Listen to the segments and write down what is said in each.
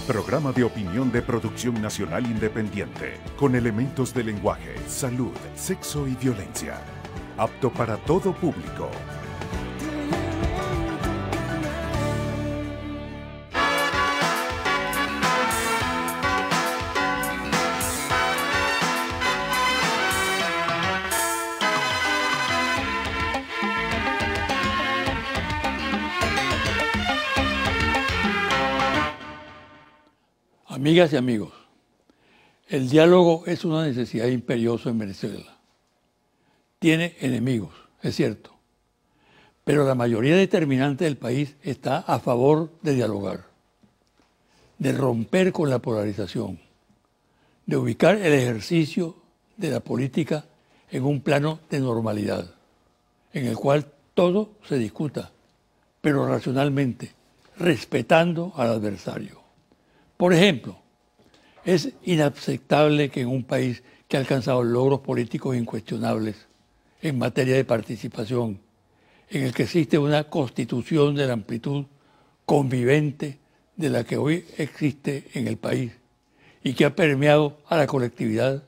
Programa de opinión de producción nacional independiente, con elementos de lenguaje, salud, sexo y violencia. Apto para todo público. Amigas y amigos, el diálogo es una necesidad imperiosa en Venezuela. Tiene enemigos, es cierto, pero la mayoría determinante del país está a favor de dialogar, de romper con la polarización, de ubicar el ejercicio de la política en un plano de normalidad, en el cual todo se discuta, pero racionalmente, respetando al adversario. Por ejemplo, es inaceptable que en un país que ha alcanzado logros políticos incuestionables en materia de participación, en el que existe una constitución de la amplitud convivente de la que hoy existe en el país y que ha permeado a la colectividad,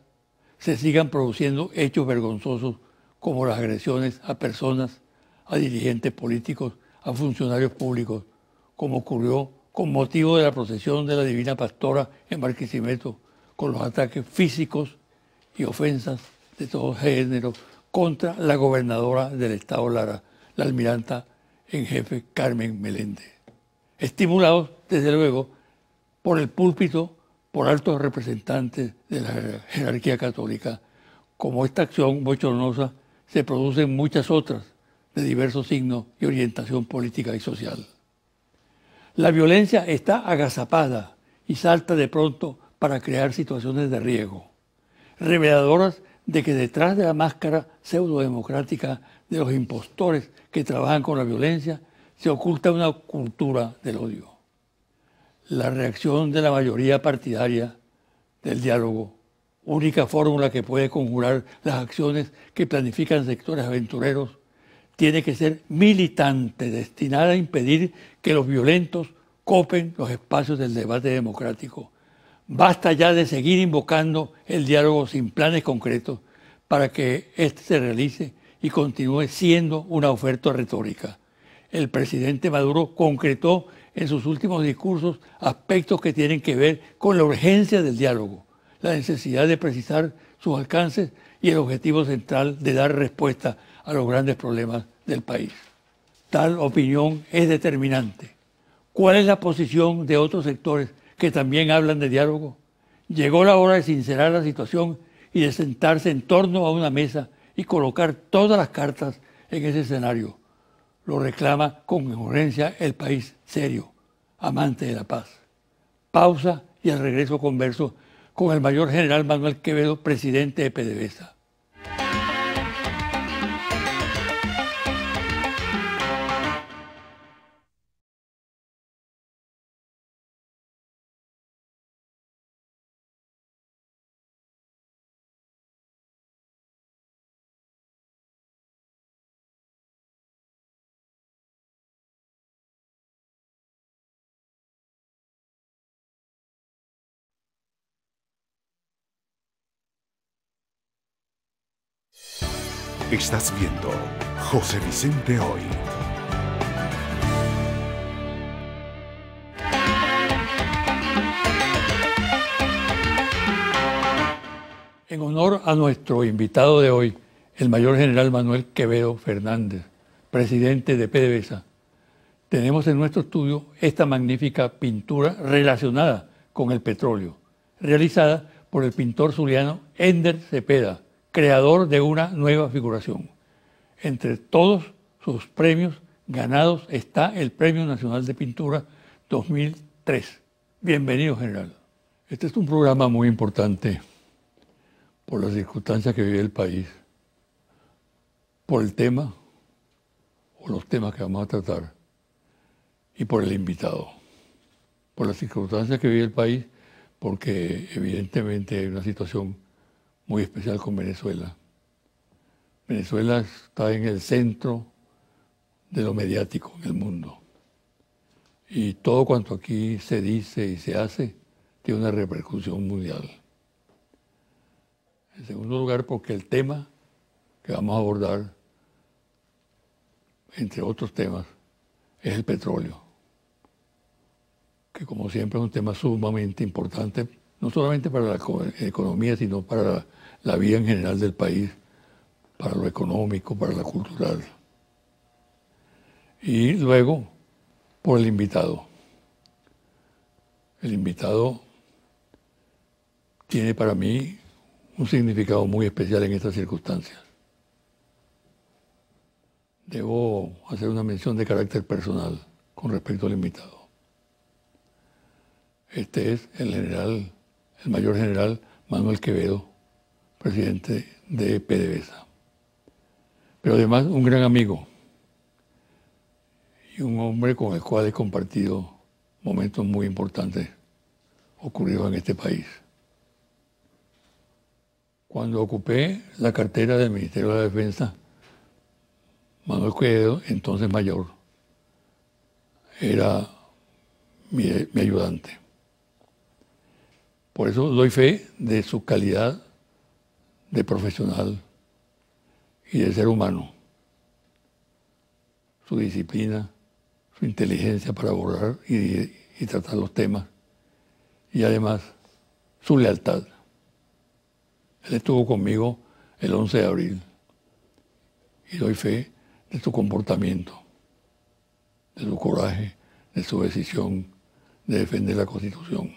se sigan produciendo hechos vergonzosos como las agresiones a personas, a dirigentes políticos, a funcionarios públicos, como ocurrió con motivo de la procesión de la Divina Pastora en Barquisimeto, con los ataques físicos y ofensas de todo género contra la gobernadora del Estado Lara, la almiranta en jefe Carmen Meléndez. Estimulados, desde luego, por el púlpito, por altos representantes de la jerarquía católica, como esta acción bochornosa se producen muchas otras de diversos signos y orientación política y social. La violencia está agazapada y salta de pronto para crear situaciones de riesgo, reveladoras de que detrás de la máscara pseudodemocrática de los impostores que trabajan con la violencia se oculta una cultura del odio. La reacción de la mayoría partidaria del diálogo, única fórmula que puede conjurar las acciones que planifican sectores aventureros, tiene que ser militante, destinada a impedir que los violentos copen los espacios del debate democrático. Basta ya de seguir invocando el diálogo sin planes concretos para que éste se realice y continúe siendo una oferta retórica. El presidente Maduro concretó en sus últimos discursos aspectos que tienen que ver con la urgencia del diálogo, la necesidad de precisar sus alcances y el objetivo central de dar respuesta a los grandes problemas del país. Tal opinión es determinante. ¿Cuál es la posición de otros sectores que también hablan de diálogo? Llegó la hora de sincerar la situación y de sentarse en torno a una mesa y colocar todas las cartas en ese escenario. Lo reclama con urgencia el país serio, amante de la paz. Pausa y al regreso converso con el mayor general Manuel Quevedo, presidente de PDVSA. Estás viendo José Vicente Hoy. En honor a nuestro invitado de hoy, el mayor general Manuel Quevedo Fernández, presidente de PDVSA, tenemos en nuestro estudio esta magnífica pintura relacionada con el petróleo, realizada por el pintor zuliano Ender Cepeda, creador de una nueva figuración. Entre todos sus premios ganados está el Premio Nacional de Pintura 2003. Bienvenido, general. Este es un programa muy importante por las circunstancias que vive el país, por el tema o los temas que vamos a tratar y por el invitado. Por las circunstancias que vive el país, porque evidentemente hay una situación muy especial con Venezuela. Venezuela está en el centro de lo mediático en el mundo. Y todo cuanto aquí se dice y se hace tiene una repercusión mundial. En segundo lugar, porque el tema que vamos a abordar, entre otros temas, es el petróleo, que como siempre es un tema sumamente importante, no solamente para la economía, sino para la vida en general del país, para lo económico, para lo cultural. Y luego, por el invitado. El invitado tiene para mí un significado muy especial en estas circunstancias. Debo hacer una mención de carácter personal con respecto al invitado. Este es el mayor general Manuel Quevedo, presidente de PDVSA. Pero además un gran amigo y un hombre con el cual he compartido momentos muy importantes ocurridos en este país. Cuando ocupé la cartera del Ministerio de la Defensa, Manuel Quevedo, entonces mayor, era mi ayudante. Por eso doy fe de su calidad de profesional y de ser humano, su disciplina, su inteligencia para abordar y tratar los temas, y además su lealtad. Él estuvo conmigo el 11 de abril y doy fe de su comportamiento, de su coraje, de su decisión de defender la Constitución.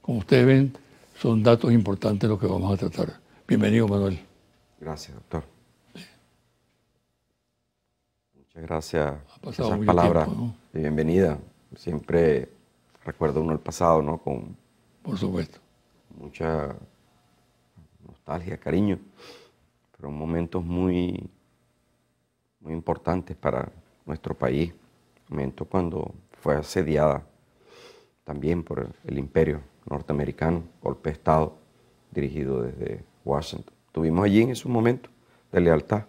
Como ustedes ven, son datos importantes los que vamos a tratar. Bienvenido, Manuel. Gracias, doctor. Sí. Muchas gracias por esas palabras tiempo, ¿no? De bienvenida. Siempre recuerda uno el pasado, ¿no? Por supuesto. Mucha nostalgia, cariño, pero momentos muy importantes para nuestro país. Momento cuando fue asediada también por el imperio norteamericano, golpe de Estado dirigido desde Washington. Estuvimos allí en esos momentos de lealtad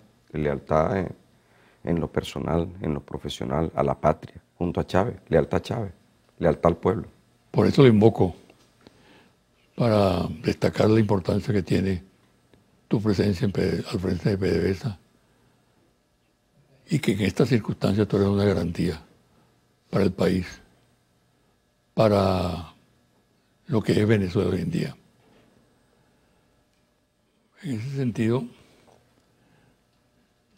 en lo personal, en lo profesional, a la patria, junto a Chávez, lealtad al pueblo. Por eso lo invoco, para destacar la importancia que tiene tu presencia al frente de PDVSA y que en estas circunstancias tú eres una garantía para el país, para lo que es Venezuela hoy en día. En ese sentido,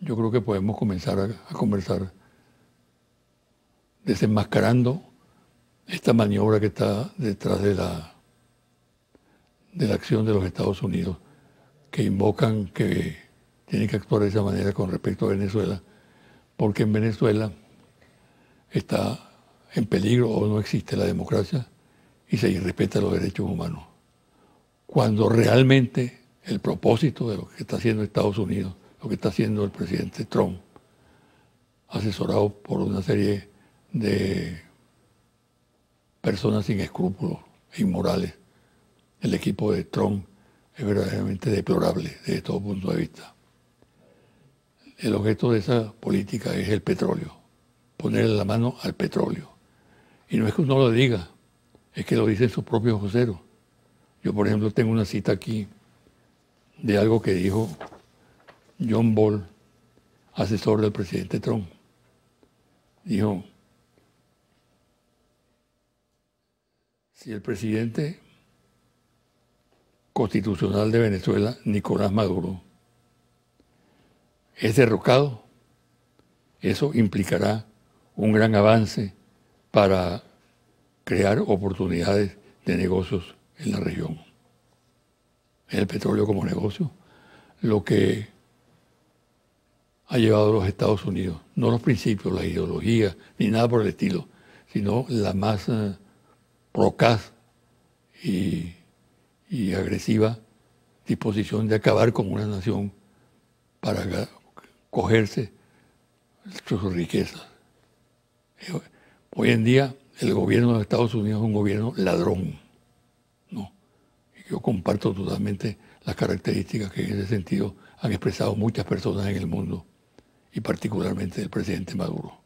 yo creo que podemos comenzar a conversar desenmascarando esta maniobra que está detrás de la acción de los Estados Unidos, que invocan que tienen que actuar de esa manera con respecto a Venezuela, porque en Venezuela está en peligro o no existe la democracia y se irrespetan los derechos humanos. Cuando realmente el propósito de lo que está haciendo Estados Unidos, lo que está haciendo el presidente Trump, asesorado por una serie de personas sin escrúpulos e inmorales, el equipo de Trump es verdaderamente deplorable desde todo punto de vista. El objeto de esa política es el petróleo, ponerle la mano al petróleo. Y no es que uno lo diga, es que lo dicen sus propios voceros. Yo, por ejemplo, tengo una cita aquí de algo que dijo John Bolton, asesor del presidente Trump. Dijo, si el presidente constitucional de Venezuela, Nicolás Maduro, es derrocado, eso implicará un gran avance para crear oportunidades de negocios en la región. El petróleo como negocio, lo que ha llevado a los Estados Unidos, no los principios, la ideología, ni nada por el estilo, sino la más procaz y agresiva disposición de acabar con una nación para cogerse sus riquezas. Hoy en día el gobierno de los Estados Unidos es un gobierno ladrón, ¿no? Y yo comparto totalmente las características que en ese sentido han expresado muchas personas en el mundo y particularmente el presidente Maduro.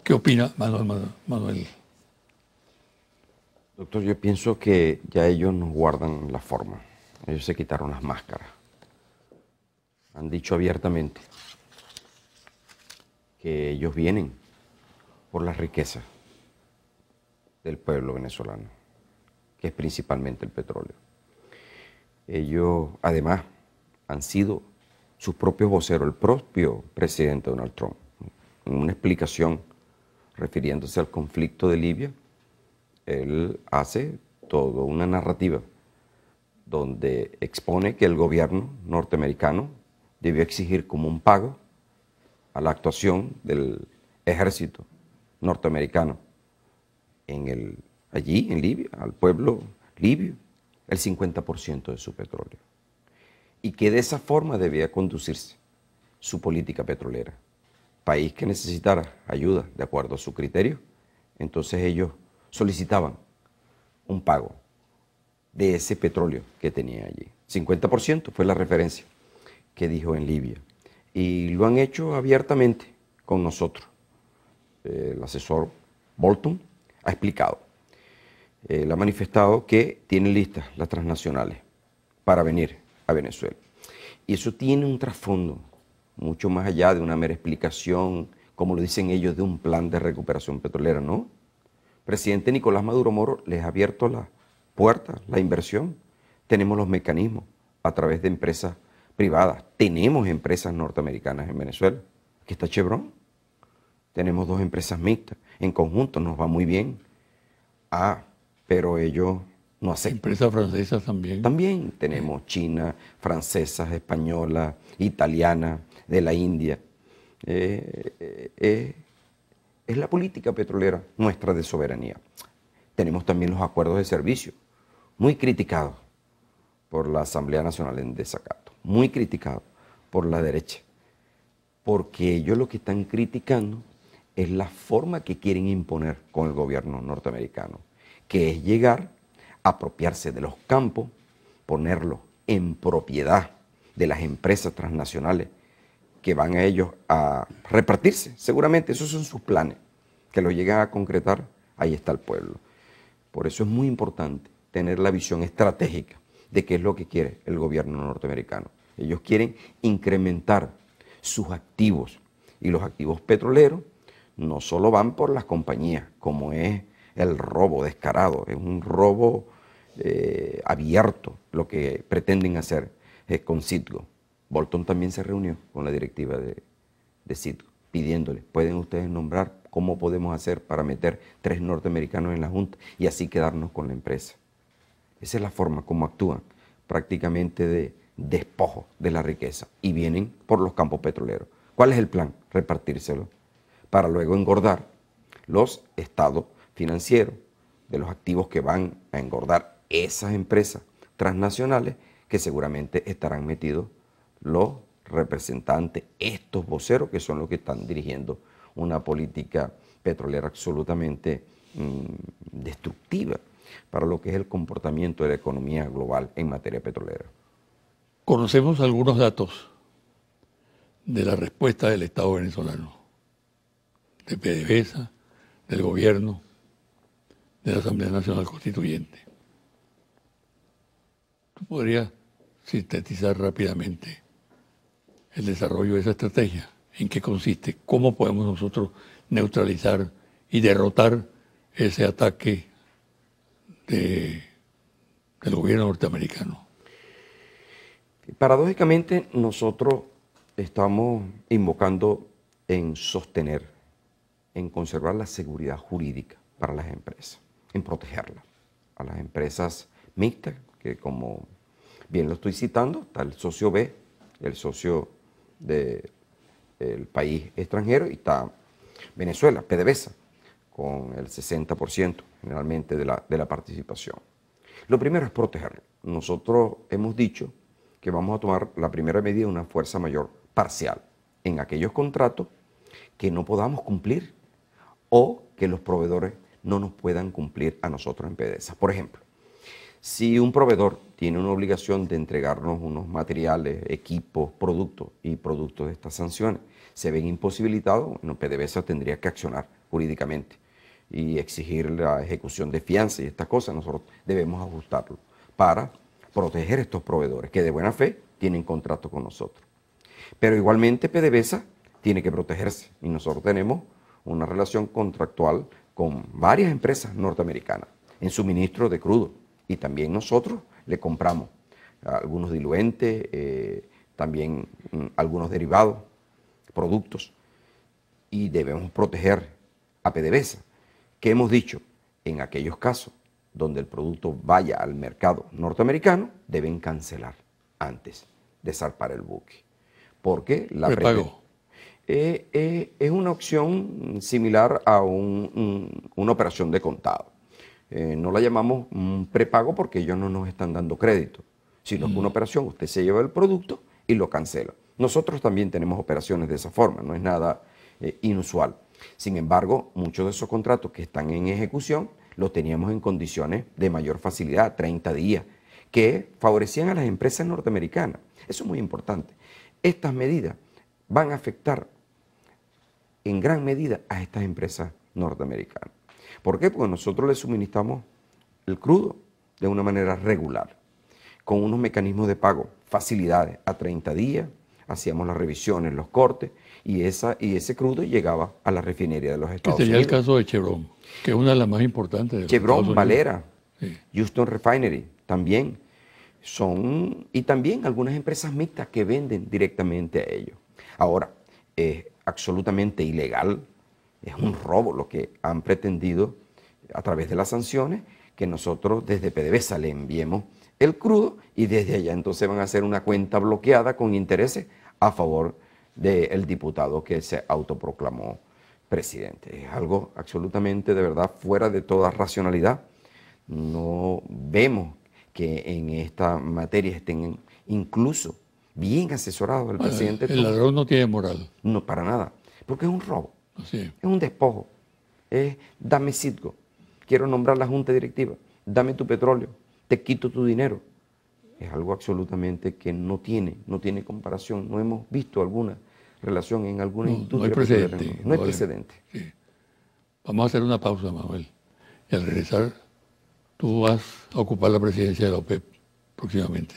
¿Qué opina Manuel? Doctor, yo pienso que ya ellos nos guardan la forma. Ellos se quitaron las máscaras. Han dicho abiertamente que ellos vienen por la riqueza del pueblo venezolano, que es principalmente el petróleo. Ellos, además, han sido sus propios voceros, el propio presidente Donald Trump, en una explicación refiriéndose al conflicto de Libia. Él hace toda una narrativa donde expone que el gobierno norteamericano debió exigir como un pago a la actuación del ejército norteamericano allí en Libia, al pueblo libio, el 50% de su petróleo. Y que de esa forma debía conducirse su política petrolera. País que necesitara ayuda de acuerdo a su criterio, entonces ellos solicitaban un pago de ese petróleo que tenía allí. 50% fue la referencia que dijo en Libia. Y lo han hecho abiertamente con nosotros. El asesor Bolton ha explicado, él ha manifestado que tienen listas las transnacionales para venir a Venezuela. Y eso tiene un trasfondo mucho más allá de una mera explicación, como lo dicen ellos, de un plan de recuperación petrolera, ¿no? Presidente Nicolás Maduro Moro les ha abierto la puerta, la inversión. Tenemos los mecanismos a través de empresas privadas. Tenemos empresas norteamericanas en Venezuela. Aquí está Chevron. Tenemos 2 empresas mixtas. En conjunto nos va muy bien. Pero ellos no aceptan. Empresas francesas también. También tenemos China, francesas, españolas, italianas, de la India. Es la política petrolera nuestra de soberanía. Tenemos también los acuerdos de servicio, muy criticados por la Asamblea Nacional en desacato, muy criticados por la derecha, porque ellos lo que están criticando es la forma que quieren imponer con el gobierno norteamericano, que es llegar a apropiarse de los campos, ponerlos en propiedad de las empresas transnacionales que van a ellos a repartirse. Seguramente esos son sus planes, que lo llegan a concretar, ahí está el pueblo. Por eso es muy importante tener la visión estratégica de qué es lo que quiere el gobierno norteamericano. Ellos quieren incrementar sus activos, y los activos petroleros no solo van por las compañías, como es el robo descarado, es un robo abierto lo que pretenden hacer con Citgo. Bolton también se reunió con la directiva de Citgo, pidiéndole, ¿pueden ustedes nombrar cómo podemos hacer para meter 3 norteamericanos en la Junta y así quedarnos con la empresa? Esa es la forma como actúan, prácticamente de despojo de la riqueza, y vienen por los campos petroleros. ¿Cuál es el plan? Repartírselo, para luego engordar los estados financieros de los activos que van a engordar esas empresas transnacionales, que seguramente estarán metidos los representantes, estos voceros, que son los que están dirigiendo una política petrolera absolutamente destructiva para lo que es el comportamiento de la economía global en materia petrolera. Conocemos algunos datos de la respuesta del Estado venezolano, de PDVSA, del gobierno, de la Asamblea Nacional Constituyente. ¿Tú podrías sintetizar rápidamente el desarrollo de esa estrategia? ¿En qué consiste? ¿Cómo podemos nosotros neutralizar y derrotar ese ataque del gobierno norteamericano? Paradójicamente, nosotros estamos invocando en sostener, en conservar la seguridad jurídica para las empresas, en protegerlas. A las empresas mixtas, que como bien lo estoy citando, está el socio B, el socio del país extranjero, y está Venezuela, PDVSA, con el 60% generalmente de la participación. Lo primero es protegerlo. Nosotros hemos dicho que vamos a tomar la primera medida, una fuerza mayor parcial en aquellos contratos que no podamos cumplir o que los proveedores no nos puedan cumplir a nosotros en PDVSA. Por ejemplo, Si un proveedor tiene una obligación de entregarnos unos materiales, equipos, productos y productos de estas sanciones se ven imposibilitados, bueno, PDVSA tendría que accionar jurídicamente y exigir la ejecución de fianza y estas cosas. Nosotros debemos ajustarlo para proteger a estos proveedores que de buena fe tienen contrato con nosotros. Pero igualmente PDVSA tiene que protegerse y nosotros tenemos una relación contractual con varias empresas norteamericanas en suministro de crudo y también nosotros le compramos algunos diluentes, también algunos derivados, productos, y debemos proteger a PDVSA, que hemos dicho, en aquellos casos donde el producto vaya al mercado norteamericano, deben cancelar antes de zarpar el buque. Porque la prepago es una opción similar a una operación de contado. No la llamamos prepago porque ellos no nos están dando crédito, sino que una operación, usted se lleva el producto y lo cancela. Nosotros también tenemos operaciones de esa forma, no es nada inusual. Sin embargo, muchos de esos contratos que están en ejecución los teníamos en condiciones de mayor facilidad, 30 días, que favorecían a las empresas norteamericanas. Eso es muy importante. Estas medidas van a afectar en gran medida a estas empresas norteamericanas. ¿Por qué? Porque nosotros les suministramos el crudo de una manera regular, con unos mecanismos de pago, facilidades a 30 días, hacíamos las revisiones, los cortes, y ese crudo llegaba a la refinería de los Estados Unidos. Que sería el caso de Chevron, que es una de las más importantes. De Chevron, Valera, sí. Houston Refinery, también son, y también algunas empresas mixtas que venden directamente a ellos. Ahora, es absolutamente ilegal, es un robo lo que han pretendido a través de las sanciones, que nosotros desde PDVSA le enviemos el crudo y desde allá entonces van a hacer una cuenta bloqueada con intereses a favor del diputado que se autoproclamó presidente. Es algo absolutamente, de verdad, fuera de toda racionalidad. No vemos que en esta materia estén incluso bien asesorados el presidente. El ladrón no tiene moral. No, para nada, porque es un robo, Así es. es un despojo, es dame Citgo, quiero nombrar la junta directiva, dame tu petróleo, te quito tu dinero. Es algo absolutamente que no tiene comparación. No hemos visto alguna relación en alguna industria. No hay precedente. No hay precedente. Sí. Vamos a hacer una pausa, Manuel. Y al regresar, tú vas a ocupar la presidencia de la OPEP próximamente.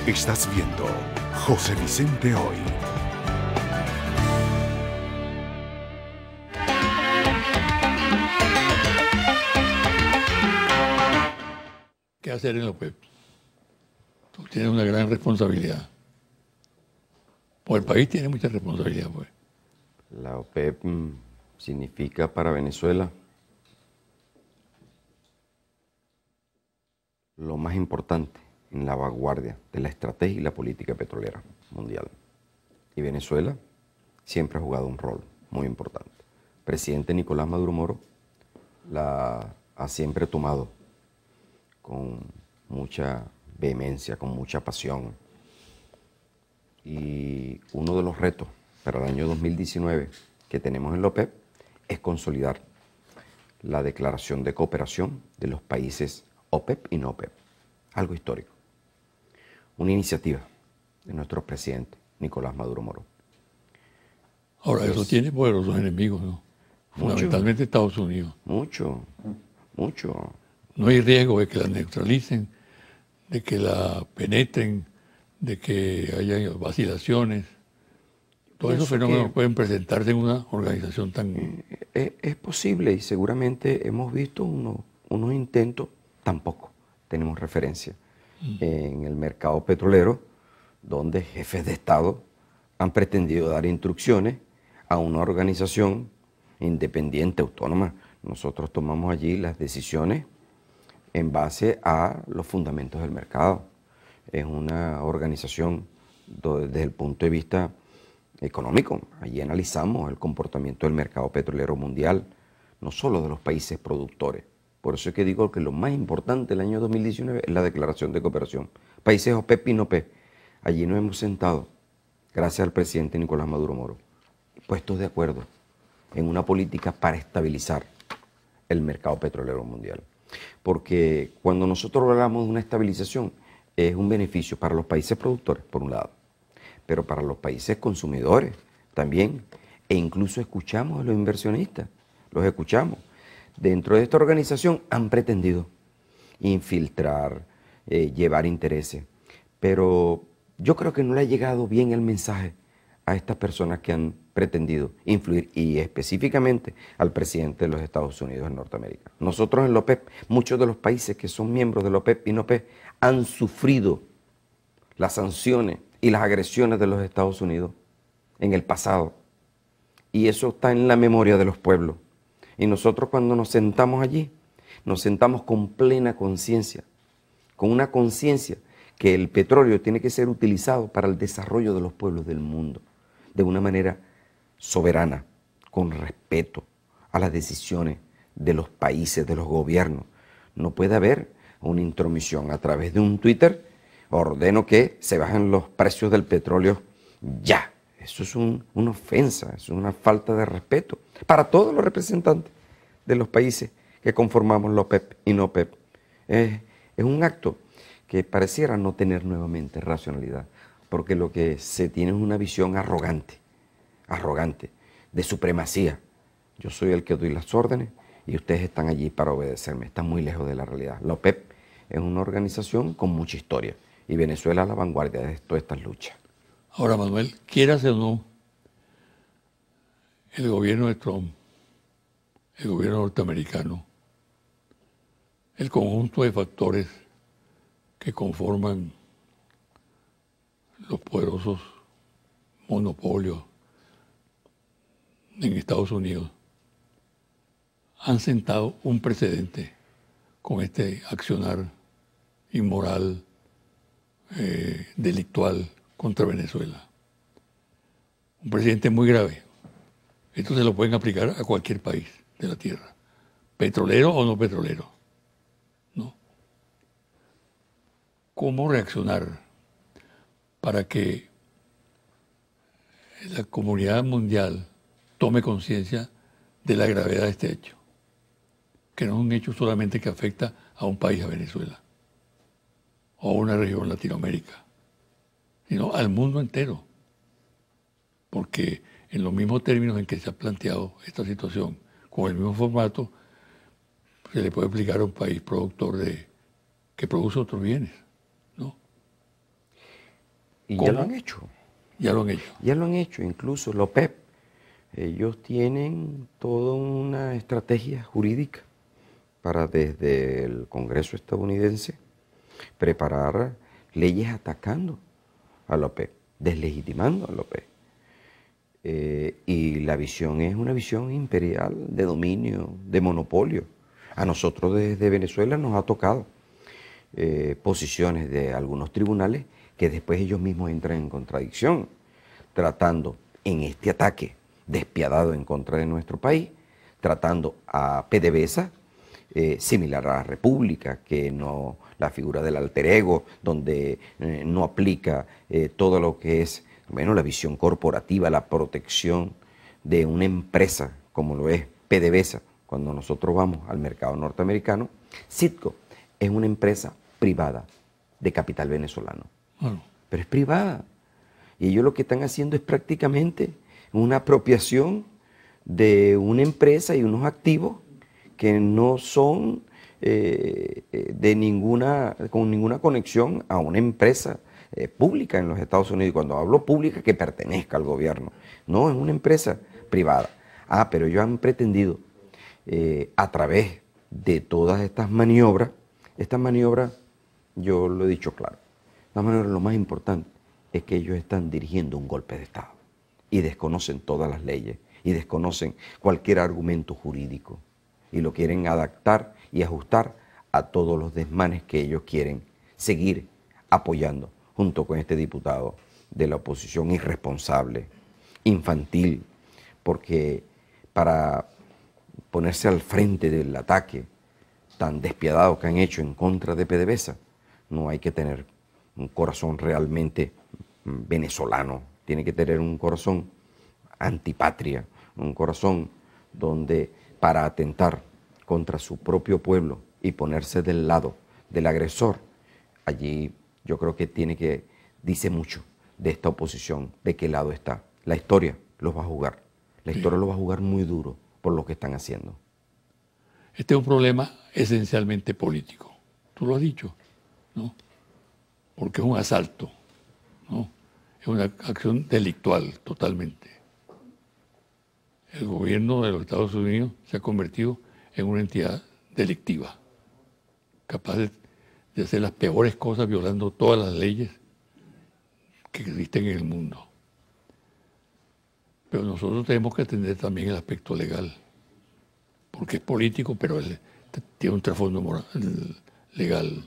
Estás viendo José Vicente Hoy. ¿Qué hacer en la OPEP? Tú tienes una gran responsabilidad. O el país tiene mucha responsabilidad, pues. La OPEP significa para Venezuela lo más importante en la vanguardia de la estrategia y la política petrolera mundial. Y Venezuela siempre ha jugado un rol muy importante. El presidente Nicolás Maduro Moro la ha siempre tomado con mucha vehemencia, con mucha pasión. Y uno de los retos para el año 2019 que tenemos en la OPEP es consolidar la declaración de cooperación de los países OPEP y no OPEP. Algo histórico. Una iniciativa de nuestro presidente Nicolás Maduro Moro. Ahora, eso tiene poderosos enemigos, ¿no? Fundamentalmente Estados Unidos. Mucho. No hay riesgo de que la neutralicen, de que la penetren, de que haya vacilaciones. Todos esos fenómenos pueden presentarse en una organización tan... Es posible y seguramente hemos visto unos intentos, tampoco tenemos referencia en el mercado petrolero, donde jefes de Estado han pretendido dar instrucciones a una organización independiente, autónoma. Nosotros tomamos allí las decisiones en base a los fundamentos del mercado. Es una organización desde el punto de vista económico. Allí analizamos el comportamiento del mercado petrolero mundial. no solo de los países productores. Por eso es que digo que lo más importante del año 2019 es la declaración de cooperación. Países OPEP y no OPEP. Allí nos hemos sentado, gracias al presidente Nicolás Maduro Moro, puestos de acuerdo en una política para estabilizar el mercado petrolero mundial. Porque cuando nosotros hablamos de una estabilización, es un beneficio para los países productores, por un lado, pero para los países consumidores también. E incluso escuchamos a los inversionistas, los escuchamos. Dentro de esta organización han pretendido infiltrar, llevar intereses, pero yo creo que no le ha llegado bien el mensaje a estas personas que han pretendido influir, y específicamente al presidente de los Estados Unidos en Norteamérica. Nosotros en la OPEP, muchos de los países que son miembros de la OPEP y no OPEP han sufrido las sanciones y las agresiones de los Estados Unidos en el pasado. Y eso está en la memoria de los pueblos. Y nosotros cuando nos sentamos allí, nos sentamos con plena conciencia, con una conciencia que el petróleo tiene que ser utilizado para el desarrollo de los pueblos del mundo, de una manera soberana, con respeto a las decisiones de los países, de los gobiernos. No puede haber una intromisión a través de un Twitter: ordeno que se bajen los precios del petróleo ya. Eso es una ofensa, es una falta de respeto para todos los representantes de los países que conformamos la OPEP y no OPEP. Es un acto que pareciera no tener nuevamente racionalidad, porque lo que se tiene es una visión arrogante, de supremacía. Yo soy el que doy las órdenes y ustedes están allí para obedecerme. Están muy lejos de la realidad. La OPEP es una organización con mucha historia y Venezuela a la vanguardia de todas estas luchas. Ahora, Manuel, quieras o no, el gobierno de Trump, el gobierno norteamericano, el conjunto de factores que conforman los poderosos monopolios en Estados Unidos, han sentado un precedente con este accionar inmoral, delictual contra Venezuela. Un precedente muy grave. Esto se lo pueden aplicar a cualquier país de la tierra, petrolero o no petrolero. ¿No? ¿Cómo reaccionar para que la comunidad mundial tome conciencia de la gravedad de este hecho? Que no es un hecho solamente que afecta a un país, a Venezuela, o a una región en Latinoamérica, sino al mundo entero. Porque en los mismos términos en que se ha planteado esta situación, con el mismo formato, se le puede aplicar a un país productor que produce otros bienes, ¿no? Y ¿Cómo? ya lo han hecho. Ya lo han hecho. Ya lo han hecho, incluso la OPEP. Ellos tienen toda una estrategia jurídica para desde el Congreso estadounidense preparar leyes atacando a la OPEP, deslegitimando a la OPEP. Y la visión es una visión imperial de dominio, de monopolio. A nosotros desde Venezuela nos ha tocado posiciones de algunos tribunales que después ellos mismos entran en contradicción, tratando en este ataque despiadado en contra de nuestro país, tratando a PDVSA, similar a la República, que no, la figura del alter ego, donde no aplica todo lo que es, bueno, la visión corporativa, la protección de una empresa como lo es PDVSA. Cuando nosotros vamos al mercado norteamericano, Citgo es una empresa privada de capital venezolano, pero es privada. Y ellos lo que están haciendo es prácticamente una apropiación de una empresa y unos activos que no son con ninguna conexión a una empresa pública en los Estados Unidos. Y cuando hablo pública, que pertenezca al gobierno. No, es una empresa privada. Pero ellos han pretendido, a través de todas estas maniobras, yo lo he dicho claro, estas maniobras, lo más importante es que ellos están dirigiendo un golpe de Estado y desconocen todas las leyes y desconocen cualquier argumento jurídico y lo quieren adaptar y ajustar a todos los desmanes que ellos quieren seguir apoyando junto con este diputado de la oposición irresponsable, infantil, porque para ponerse al frente del ataque tan despiadado que han hecho en contra de PDVSA. No hay que tener un corazón realmente venezolano, tiene que tener un corazón antipatria, un corazón donde para atentar contra su propio pueblo y ponerse del lado del agresor, allí yo creo que dice mucho de esta oposición, de qué lado está. La historia los va a jugar, la historia los va a jugar muy duro por lo que están haciendo. Este es un problema esencialmente político, tú lo has dicho, ¿no? Porque es un asalto, ¿no? Es una acción delictual totalmente. El gobierno de los Estados Unidos se ha convertido en una entidad delictiva, capaz de hacer las peores cosas violando todas las leyes que existen en el mundo. Pero nosotros tenemos que atender también el aspecto legal, porque es político, pero tiene un trasfondo legal.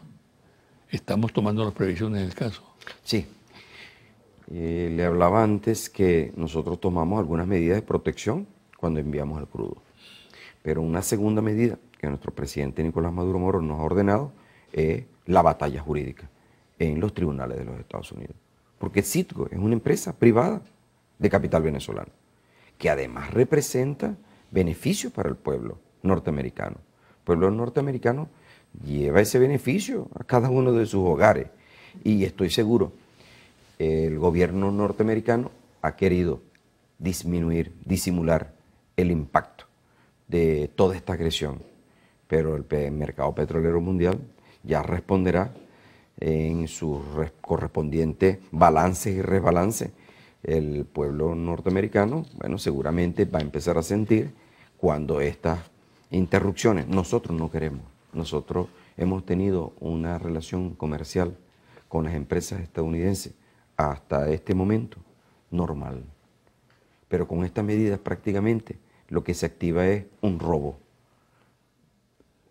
¿Estamos tomando las previsiones del caso? Sí. Le hablaba antes que nosotros tomamos algunas medidas de protección cuando enviamos el crudo. Pero una segunda medida que nuestro presidente Nicolás Maduro Moro nos ha ordenado es la batalla jurídica en los tribunales de los Estados Unidos. Porque Citgo es una empresa privada de capital venezolano, que además representa beneficios para el pueblo norteamericano. El pueblo norteamericano lleva ese beneficio a cada uno de sus hogares. Y estoy seguro, el gobierno norteamericano ha querido disminuir, disimular el impacto de toda esta agresión. Pero el mercado petrolero mundial ya responderá en sus correspondientes balances y resbalances. El pueblo norteamericano, bueno, seguramente va a empezar a sentir cuando estas interrupciones, nosotros no queremos. Nosotros hemos tenido una relación comercial con las empresas estadounidenses hasta este momento normal. Pero con estas medidas prácticamente lo que se activa es un robo.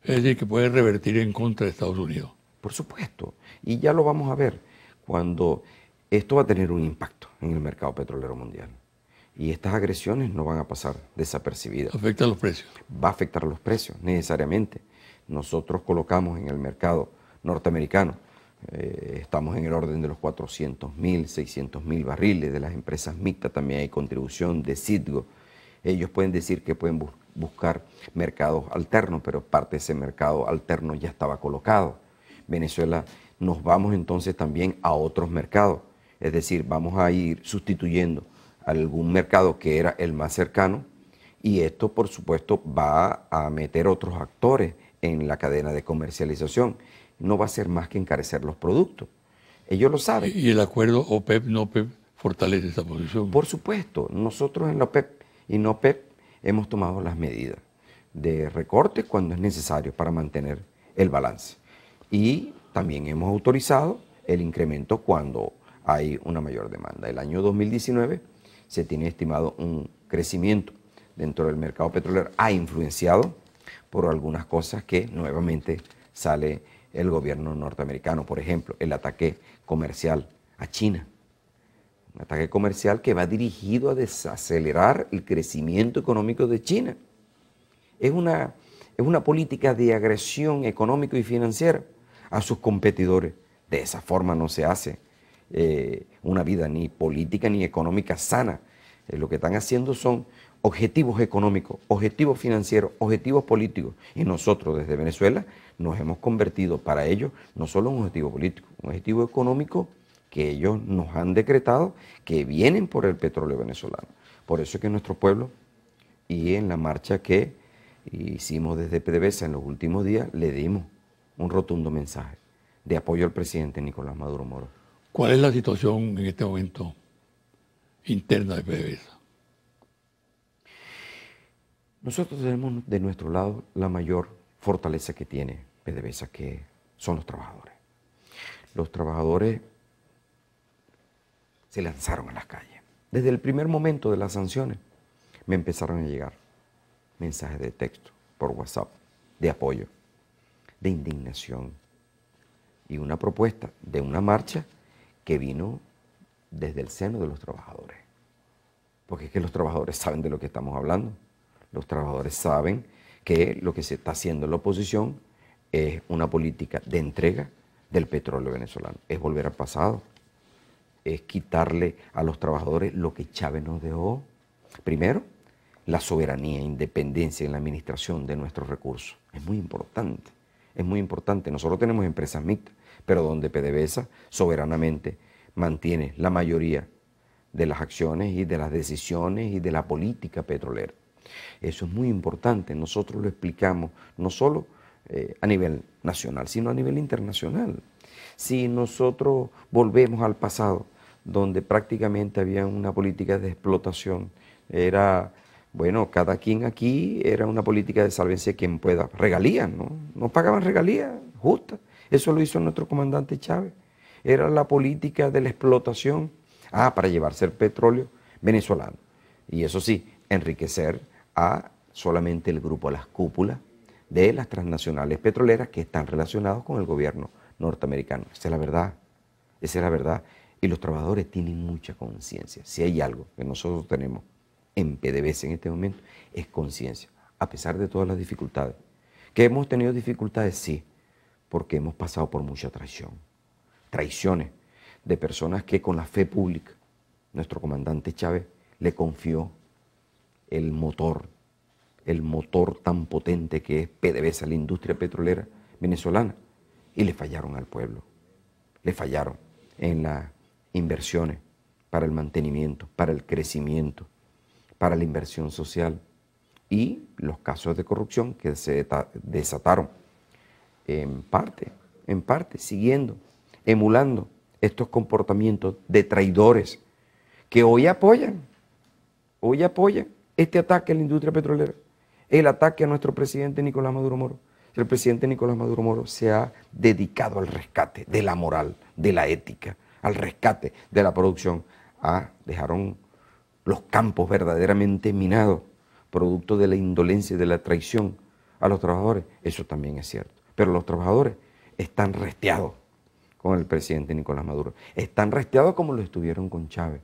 Es decir, que puede revertir en contra de Estados Unidos. Por supuesto. Y ya lo vamos a ver cuando esto va a tener un impacto en el mercado petrolero mundial. Y estas agresiones no van a pasar desapercibidas. ¿Afecta a los precios? Va a afectar a los precios, necesariamente. Nosotros colocamos en el mercado norteamericano, estamos en el orden de los 400.000, 600.000 barriles. De las empresas mixtas también hay contribución de Citgo. Ellos pueden decir que pueden buscar mercados alternos, pero parte de ese mercado alterno ya estaba colocado. Venezuela, nos vamos entonces también a otros mercados, es decir, vamos a ir sustituyendo algún mercado que era el más cercano, y esto por supuesto va a meter otros actores en la cadena de comercialización. No va a ser más que encarecer los productos. Ellos lo saben. ¿Y el acuerdo OPEP-NOPEP fortalece esa posición? Por supuesto, nosotros en la OPEP y NOPEP hemos tomado las medidas de recorte cuando es necesario para mantener el balance. Y también hemos autorizado el incremento cuando hay una mayor demanda. El año 2019 se tiene estimado un crecimiento dentro del mercado petrolero, ha influenciado por algunas cosas que nuevamente sale el gobierno norteamericano. Por ejemplo, el ataque comercial a China. Un ataque comercial que va dirigido a desacelerar el crecimiento económico de China. Es una política de agresión económica y financiera a sus competidores. De esa forma no se hace una vida ni política ni económica sana. Lo que están haciendo son objetivos económicos, objetivos financieros, objetivos políticos. Y nosotros desde Venezuela nos hemos convertido para ellos no solo en un objetivo político, un objetivo económico que ellos nos han decretado que vienen por el petróleo venezolano. Por eso es que nuestro pueblo, y en la marcha que hicimos desde PDVSA en los últimos días, le dimos un rotundo mensaje de apoyo al presidente Nicolás Maduro Moro. ¿Cuál es la situación en este momento interna de PDVSA? Nosotros tenemos de nuestro lado la mayor fortaleza que tiene PDVSA, que son los trabajadores. Los trabajadores se lanzaron a las calles. Desde el primer momento de las sanciones me empezaron a llegar mensajes de texto por WhatsApp, de apoyo, de indignación y una propuesta de una marcha que vino desde el seno de los trabajadores. Porque es que los trabajadores saben de lo que estamos hablando. Los trabajadores saben que lo que se está haciendo en la oposición es una política de entrega del petróleo venezolano. Es volver al pasado, es quitarle a los trabajadores lo que Chávez nos dejó. Primero, la soberanía e independencia en la administración de nuestros recursos. Es muy importante, es muy importante. Nosotros tenemos empresas mixtas, pero donde PDVSA soberanamente mantiene la mayoría de las acciones y de las decisiones y de la política petrolera. Eso es muy importante. Nosotros lo explicamos no solo a nivel nacional, sino a nivel internacional. Si nosotros volvemos al pasado, donde prácticamente había una política de explotación, era, bueno, cada quien aquí era una política de sálvese quien pueda. Regalías, ¿no? No pagaban regalías justas. Eso lo hizo nuestro comandante Chávez. Era la política de la explotación, para llevarse el petróleo venezolano. Y eso sí, enriquecer a solamente el grupo, las cúpulas de las transnacionales petroleras que están relacionados con el gobierno norteamericano. Esa es la verdad, esa es la verdad. Y los trabajadores tienen mucha conciencia. Si hay algo que nosotros tenemos en PDVSA en este momento, es conciencia, a pesar de todas las dificultades. ¿Que hemos tenido dificultades? Sí, porque hemos pasado por mucha traición. Traiciones de personas que con la fe pública, nuestro comandante Chávez le confió el motor tan potente que es PDVSA, la industria petrolera venezolana, y le fallaron al pueblo, le fallaron en las inversiones para el mantenimiento, para el crecimiento, para la inversión social y los casos de corrupción que se desataron en parte, siguiendo, emulando estos comportamientos de traidores que hoy apoyan este ataque a la industria petrolera, el ataque a nuestro presidente Nicolás Maduro Moro. El presidente Nicolás Maduro Moro se ha dedicado al rescate de la moral, de la ética, al rescate de la producción. Dejaron los campos verdaderamente minados, producto de la indolencia y de la traición a los trabajadores. Eso también es cierto. Pero los trabajadores están resteados con el presidente Nicolás Maduro. Están resteados como lo estuvieron con Chávez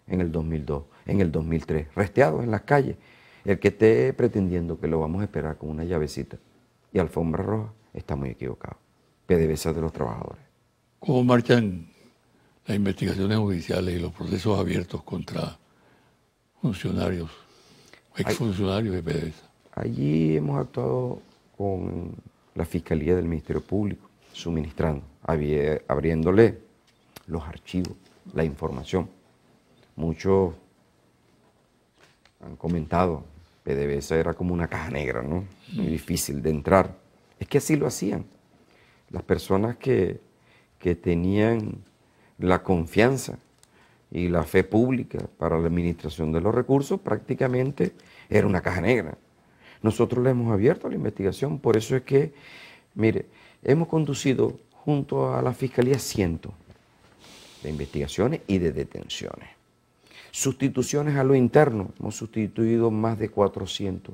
en el 2002, en el 2003, resteados en las calles. El que esté pretendiendo que lo vamos a esperar con una llavecita y alfombra roja está muy equivocado. PDVSA de los trabajadores. ¿Cómo marchan las investigaciones judiciales y los procesos abiertos contra funcionarios, exfuncionarios de PDVSA? Allí hemos actuado con la Fiscalía del Ministerio Público, suministrando, abriéndole los archivos, la información. Muchos han comentado, PDVSA era como una caja negra, ¿no? Muy difícil de entrar. Es que así lo hacían. Las personas que tenían la confianza y la fe pública para la administración de los recursos, prácticamente era una caja negra. Nosotros le hemos abierto la investigación, por eso es que, mire, hemos conducido junto a la Fiscalía cientos de investigaciones y de detenciones. Sustituciones a lo interno, hemos sustituido más de 400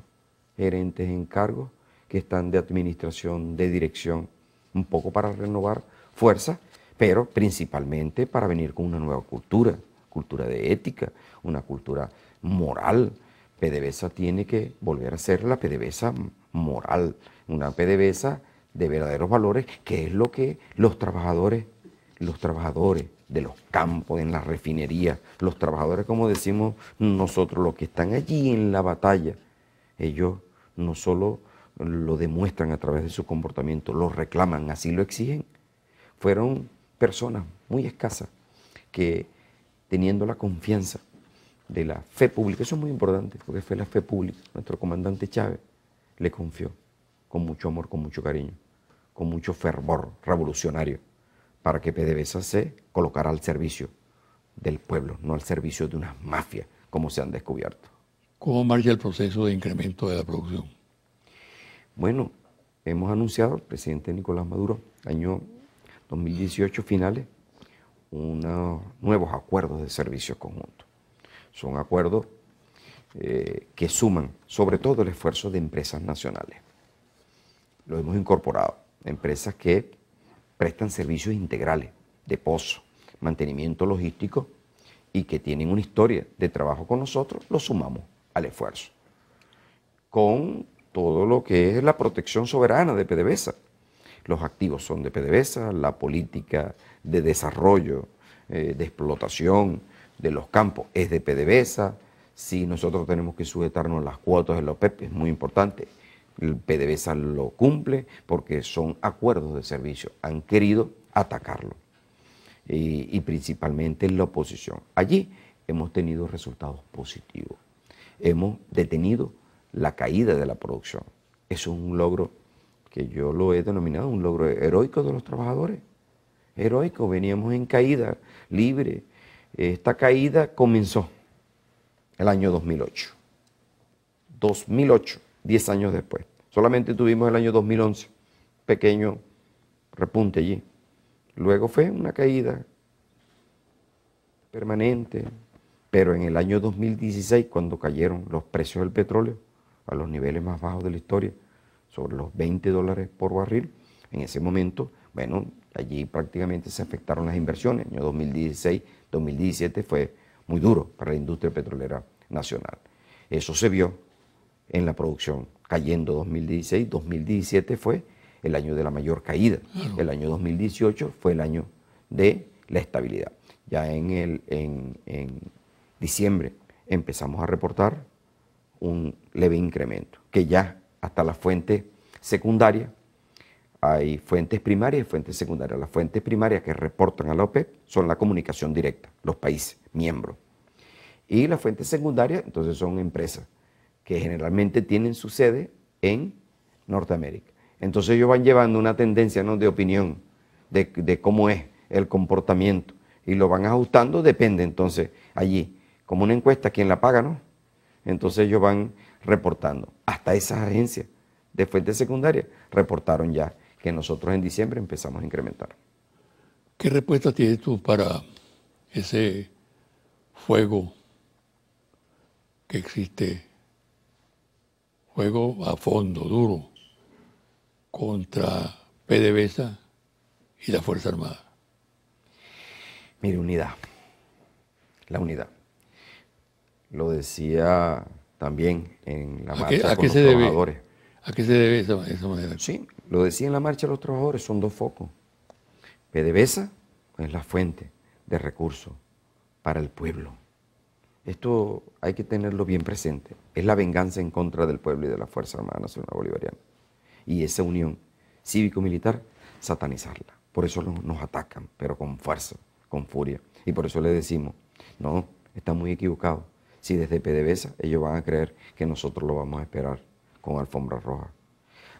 gerentes en cargos que están de administración, de dirección, un poco para renovar fuerzas, pero principalmente para venir con una nueva cultura, cultura de ética, una cultura moral. PDVSA tiene que volver a ser la PDVSA moral, una PDVSA de verdaderos valores, que es lo que los trabajadores de los campos, en las refinerías, los trabajadores, como decimos nosotros, los que están allí en la batalla, ellos no solo lo demuestran a través de su comportamiento, lo reclaman, así lo exigen. Fueron personas muy escasas que, teniendo la confianza de la fe pública, eso es muy importante, porque fue la fe pública, nuestro comandante Chávez le confió con mucho amor, con mucho cariño, con mucho fervor revolucionario, para que PDVSA se colocara al servicio del pueblo, no al servicio de unas mafias, como se han descubierto. ¿Cómo marcha el proceso de incremento de la producción? Bueno, hemos anunciado, el presidente Nicolás Maduro, año 2018 finales, unos nuevos acuerdos de servicios conjuntos. Son acuerdos que suman sobre todo el esfuerzo de empresas nacionales. Lo hemos incorporado, empresas que prestan servicios integrales de pozo, mantenimiento logístico y que tienen una historia de trabajo con nosotros, lo sumamos al esfuerzo. con todo lo que es la protección soberana de PDVSA. Los activos son de PDVSA, la política de desarrollo, de explotación de los campos es de PDVSA. Si nosotros tenemos que sujetarnos a las cuotas de la OPEP, es muy importante. El PDVSA lo cumple porque son acuerdos de servicio. Han querido atacarlo. Y principalmente en la oposición. Allí hemos tenido resultados positivos. Hemos detenido la caída de la producción. Eso es un logro que yo lo he denominado un logro heroico de los trabajadores. Heroico, veníamos en caída libre. Esta caída comenzó el año 2008. 2008, 10 años después. Solamente tuvimos el año 2011, pequeño repunte allí. Luego fue una caída permanente, pero en el año 2016, cuando cayeron los precios del petróleo a los niveles más bajos de la historia, sobre los $20 por barril, en ese momento, bueno, allí prácticamente se afectaron las inversiones. El año 2016, 2017 fue muy duro para la industria petrolera nacional. Eso se vio en la producción, cayendo 2016, 2017 fue el año de la mayor caída. El año 2018 fue el año de la estabilidad. Ya en diciembre empezamos a reportar un leve incremento, que ya hasta la fuente secundaria, hay fuentes primarias y fuentes secundarias. Las fuentes primarias que reportan a la OPEP son la comunicación directa, los países miembros. Y las fuentes secundarias, entonces, son empresas que generalmente tienen su sede en Norteamérica. Entonces ellos van llevando una tendencia, ¿no?, de opinión de cómo es el comportamiento y lo van ajustando, depende entonces allí, como una encuesta, ¿quién la paga, no? Entonces ellos van reportando. Hasta esas agencias de fuentes secundarias reportaron ya que nosotros en diciembre empezamos a incrementar. ¿Qué respuesta tienes tú para ese fuego que existe, fuego a fondo, duro, contra PDVSA y la Fuerza Armada? Mire, unidad, la unidad. Lo decía también en la marcha con los trabajadores. ¿A qué se debe esa manera? Sí, lo decía en la marcha de los trabajadores, son dos focos. PDVSA es la fuente de recursos para el pueblo. Esto hay que tenerlo bien presente. Es la venganza en contra del pueblo y de la Fuerza Armada Nacional Bolivariana. Y esa unión cívico-militar, satanizarla. Por eso nos atacan, pero con fuerza, con furia. Y por eso le decimos, no, está muy equivocado. Si desde PDVSA ellos van a creer que nosotros lo vamos a esperar con alfombra roja.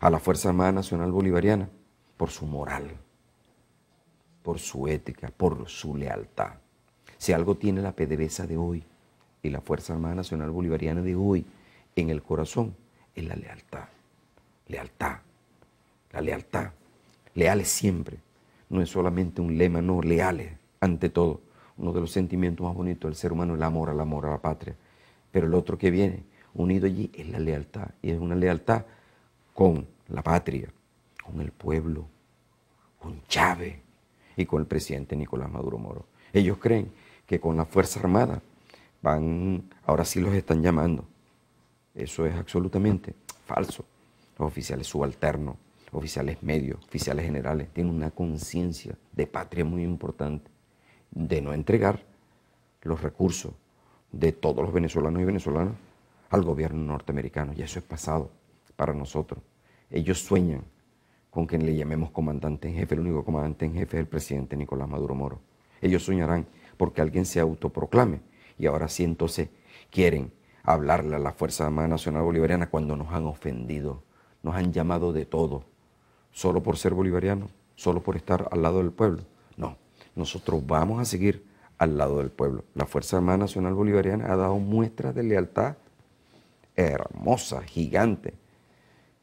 A la Fuerza Armada Nacional Bolivariana, por su moral, por su ética, por su lealtad. Si algo tiene la PDVSA de hoy y la Fuerza Armada Nacional Bolivariana de hoy en el corazón, es la lealtad. Lealtad, la lealtad. Leales siempre. No es solamente un lema, no, leales ante todo. Uno de los sentimientos más bonitos del ser humano es el amor a la patria. Pero el otro que viene unido allí es la lealtad. Y es una lealtad con la patria, con el pueblo, con Chávez y con el presidente Nicolás Maduro Moro. Ellos creen que con la Fuerza Armada ahora sí los están llamando. Eso es absolutamente falso. Los oficiales subalternos, oficiales medios, oficiales generales, tienen una conciencia de patria muy importante, de no entregar los recursos de todos los venezolanos y venezolanas al gobierno norteamericano. Y eso es pasado para nosotros. Ellos sueñan con que le llamemos comandante en jefe. El único comandante en jefe es el presidente Nicolás Maduro Moro. Ellos soñarán porque alguien se autoproclame. Y ahora sí entonces quieren hablarle a la Fuerza Armada Nacional Bolivariana cuando nos han ofendido, nos han llamado de todo, solo por ser bolivarianos, solo por estar al lado del pueblo. No, nosotros vamos a seguir al lado del pueblo. La Fuerza Armada Nacional Bolivariana ha dado muestras de lealtad hermosa, gigante,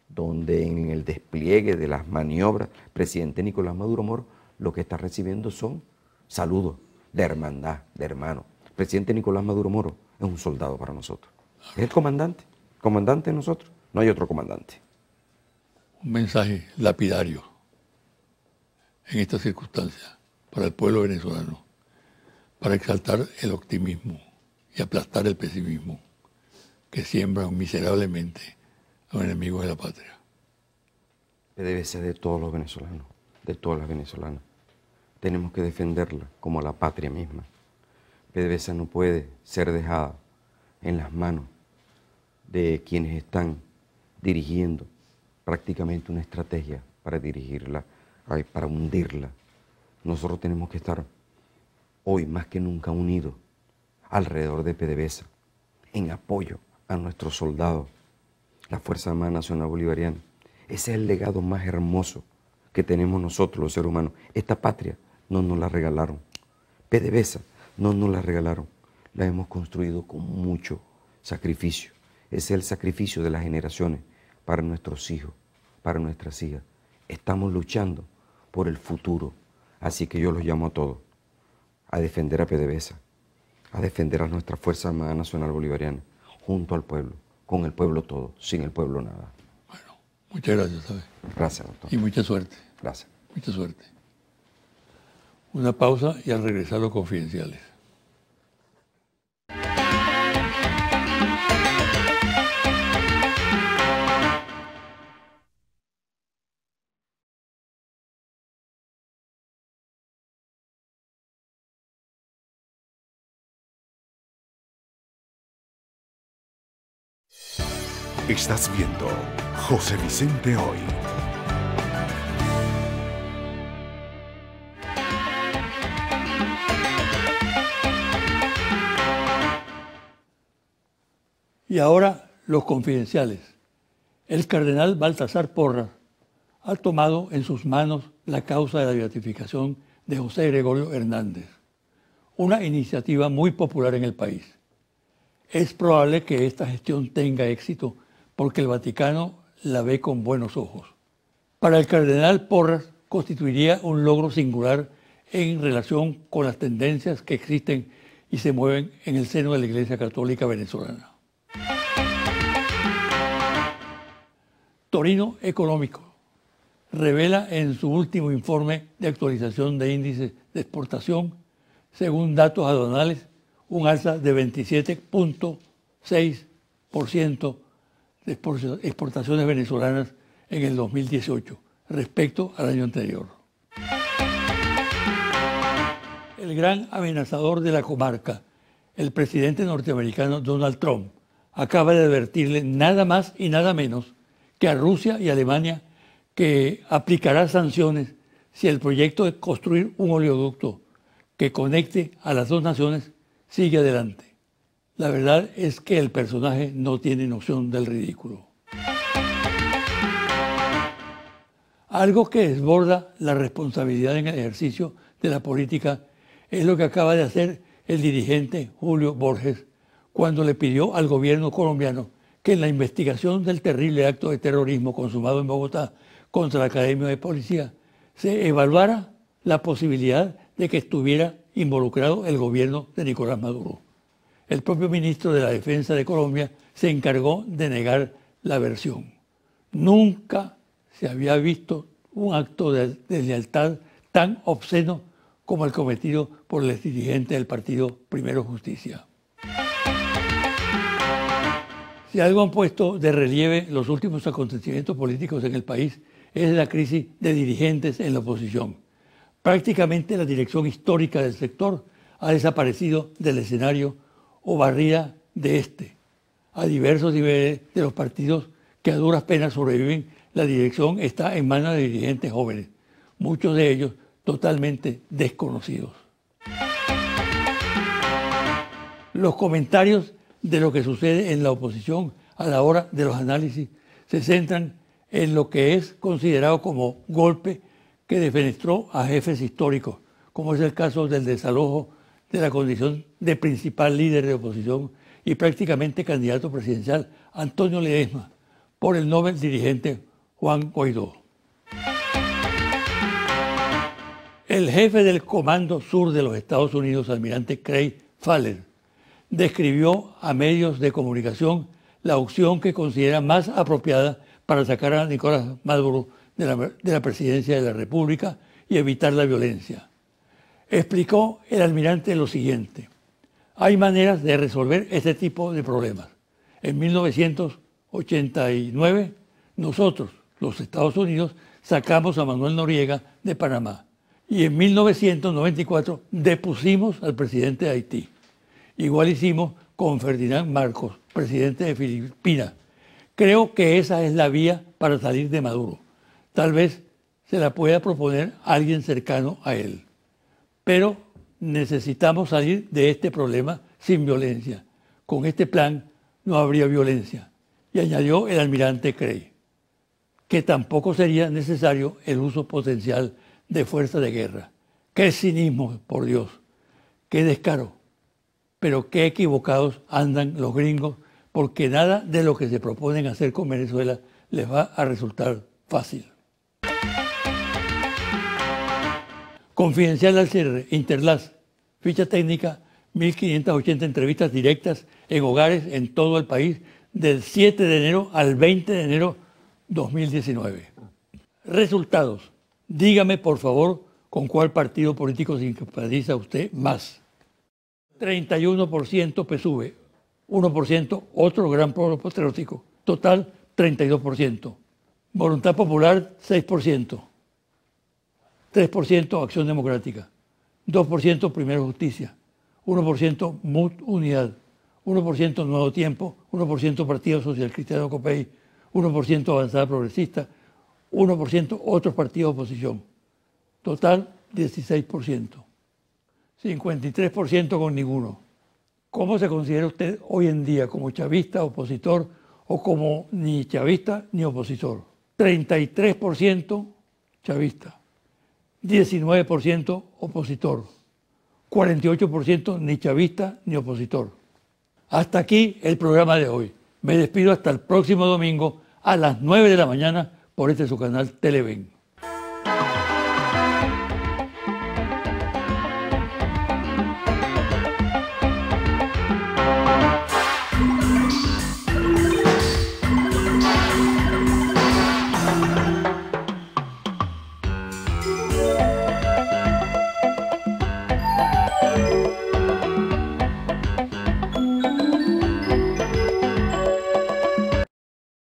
donde en el despliegue de las maniobras, el presidente Nicolás Maduro Moro lo que está recibiendo son saludos de hermandad, de hermano. El presidente Nicolás Maduro Moro es un soldado para nosotros. Es el comandante de nosotros, no hay otro comandante. Un mensaje lapidario en estas circunstancias para el pueblo venezolano, para exaltar el optimismo y aplastar el pesimismo que siembran miserablemente los enemigos de la patria. PDVSA es de todos los venezolanos, de todas las venezolanas. Tenemos que defenderla como la patria misma. PDVSA no puede ser dejada en las manos de quienes están dirigiendo prácticamente una estrategia para dirigirla, para hundirla. Nosotros tenemos que estar hoy más que nunca unidos alrededor de PDVSA, en apoyo a nuestros soldados, la Fuerza Armada Nacional Bolivariana. Ese es el legado más hermoso que tenemos nosotros los seres humanos. Esta patria no nos la regalaron. PDVSA no nos la regalaron. La hemos construido con mucho sacrificio. Ese es el sacrificio de las generaciones para nuestros hijos, para nuestras hijas. Estamos luchando por el futuro. Así que yo los llamo a todos a defender a PDVSA, a defender a nuestra Fuerza Armada Nacional Bolivariana, junto al pueblo, con el pueblo todo, sin el pueblo nada. Bueno, muchas gracias, ¿sabes? Gracias, doctor. Y mucha suerte. Gracias. Mucha suerte. Una pausa y al regresar los confidenciales. Estás viendo José Vicente Hoy. Y ahora los confidenciales. El cardenal Baltasar Porras ha tomado en sus manos la causa de la beatificación de José Gregorio Hernández, una iniciativa muy popular en el país. Es probable que esta gestión tenga éxito porque el Vaticano la ve con buenos ojos. Para el cardenal Porras constituiría un logro singular en relación con las tendencias que existen y se mueven en el seno de la Iglesia Católica venezolana. Torino Económico revela en su último informe de actualización de índices de exportación, según datos aduanales, un alza de 27.6% de exportaciones venezolanas en el 2018 respecto al año anterior. El gran amenazador de la comarca, el presidente norteamericano Donald Trump, acaba de advertirle nada más y nada menos que a Rusia y Alemania que aplicará sanciones si el proyecto de construir un oleoducto que conecte a las dos naciones sigue adelante. La verdad es que el personaje no tiene noción del ridículo. Algo que desborda la responsabilidad en el ejercicio de la política es lo que acaba de hacer el dirigente Julio Borges cuando le pidió al gobierno colombiano que en la investigación del terrible acto de terrorismo consumado en Bogotá contra la Academia de Policía se evaluara la posibilidad de que estuviera involucrado el gobierno de Nicolás Maduro. El propio ministro de la Defensa de Colombia se encargó de negar la versión. Nunca se había visto un acto de lealtad tan obsceno como el cometido por el dirigente del partido Primero Justicia. Si algo han puesto de relieve los últimos acontecimientos políticos en el país es la crisis de dirigentes en la oposición. Prácticamente la dirección histórica del sector ha desaparecido del escenario o barrida de este. A diversos niveles de los partidos que a duras penas sobreviven, la dirección está en manos de dirigentes jóvenes, muchos de ellos totalmente desconocidos. Los comentarios de lo que sucede en la oposición a la hora de los análisis se centran en lo que es considerado como golpe que defenestró a jefes históricos, como es el caso del desalojo de la condición de principal líder de oposición y prácticamente candidato presidencial Antonio Ledesma por el novel dirigente Juan Guaidó. El jefe del Comando Sur de los Estados Unidos, almirante Craig Faller, describió a medios de comunicación la opción que considera más apropiada para sacar a Nicolás Maduro de la presidencia de la República y evitar la violencia. Explicó el almirante lo siguiente: hay maneras de resolver este tipo de problemas. En 1900 1989, nosotros, los Estados Unidos, sacamos a Manuel Noriega de Panamá. Y en 1994 depusimos al presidente de Haití. Igual hicimos con Ferdinand Marcos, presidente de Filipinas. Creo que esa es la vía para salir de Maduro. Tal vez se la pueda proponer alguien cercano a él. Pero necesitamos salir de este problema sin violencia. Con este plan no habría violencia. Y añadió el almirante Crey, que tampoco sería necesario el uso potencial de fuerza de guerra. ¡Qué cinismo, por Dios! ¡Qué descaro! Pero qué equivocados andan los gringos, porque nada de lo que se proponen hacer con Venezuela les va a resultar fácil. Confidencial al cierre, Interlaz, ficha técnica, 1.580 entrevistas directas en hogares en todo el país, del 7 de enero al 20 de enero 2019. Resultados. Dígame, por favor, con cuál partido político se simpatiza usted más. 31% PSUV, 1% otro gran pueblo patriótico, total 32%. Voluntad Popular, 6%. 3% Acción Democrática, 2% Primero Justicia, 1% MUT Unidad, 1% Nuevo Tiempo, 1% Partido Social Cristiano Copey, 1% Avanzada Progresista, 1% otros partidos de oposición. Total, 16%. 53% con ninguno. ¿Cómo se considera usted hoy en día? ¿Como chavista, opositor o como ni chavista ni opositor? 33% chavista, 19% opositor, 48% ni chavista ni opositor. Hasta aquí el programa de hoy. Me despido hasta el próximo domingo a las 9 de la mañana por este su canal Televen.